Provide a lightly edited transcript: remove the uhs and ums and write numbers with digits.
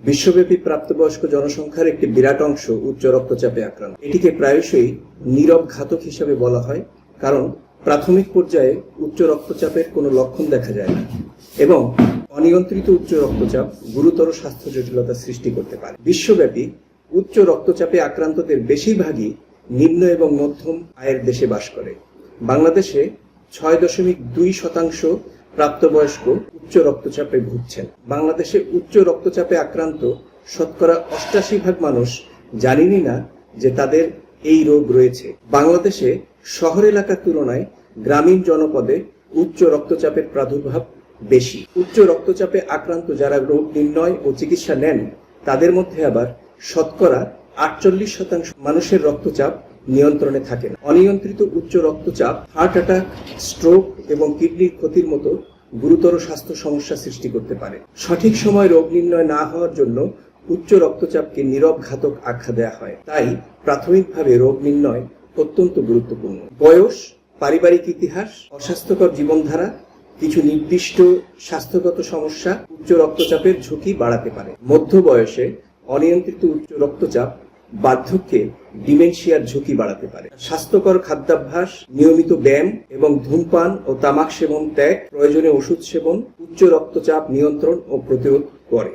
বিশ্বব্যাপী প্রাপ্তবয়স্ক জনসংখ্যার একটি বিরাট অংশ উচ্চ রক্তচাপে আক্রান্ত। এটিকে প্রায়শই নীরব ঘাতক হিসেবে বলা হয়, কারণ প্রাথমিক পর্যায়ে উচ্চ রক্তচাপের কোনো লক্ষণ দেখা যায় না এবং অনিয়ন্ত্রিত উচ্চ রক্তচাপ গুরুতর স্বাস্থ্য জটিলতা সৃষ্টি করতে পারে। বিশ্বব্যাপী উচ্চ রক্তচাপে আক্রান্তদের বেশিরভাগই নিম্ন এবং মধ্যম আয়ের দেশে বাস করে। বাংলাদেশে 6.2% প্রাপ্তবয়স্ক উচ্চ রক্তচাপে ভুগছেন। বাংলাদেশে উচ্চ রক্তচাপে আক্রান্ত শতকরা 88% মানুষ জানেনই না যে তাদের এই রোগ রয়েছে। বাংলাদেশে শহর এলাকার তুলনায় গ্রামীণ জনপদে উচ্চ রক্তচাপের প্রাদুর্ভাব বেশি। উচ্চ রক্তচাপে আক্রান্ত যারা রোগ নির্ণয় ও চিকিৎসা নেন, তাদের মধ্যে আবার শতকরা 48% মানুষের রক্তচাপ নিয়ন্ত্রণে থাকে না। অনিয়ন্ত্রিত উচ্চ রক্তচাপ হার্ট অ্যাটাক, স্ট্রোক এবং কিডনির ক্ষতির মতো গুরুতর স্বাস্থ্য সমস্যা সৃষ্টি করতে পারে। সঠিক সময় রোগ নির্ণয় না হওয়ার জন্য উচ্চ রক্তচাপকে নীরব ঘাতক আখ্যা দেওয়া হয়। তাই প্রাথমিকভাবে রোগ নির্ণয় অত্যন্ত গুরুত্বপূর্ণ। বয়স, পারিবারিক ইতিহাস, অস্বাস্থ্যকর জীবনধারা, কিছু নির্দিষ্ট স্বাস্থ্যগত সমস্যা উচ্চ রক্তচাপের ঝুঁকি বাড়াতে পারে। মধ্য বয়সে অনিয়ন্ত্রিত উচ্চ রক্তচাপ বার্ধক্যে ডিমেনশিয়ার ঝুঁকি বাড়াতে পারে। স্বাস্থ্যকর খাদ্যাভ্যাস, নিয়মিত ব্যায়াম এবং ধূমপান ও তামাক সেবন ত্যাগ, প্রয়োজনীয় ওষুধ সেবন উচ্চ রক্তচাপ নিয়ন্ত্রণ ও প্রতিরোধ করে।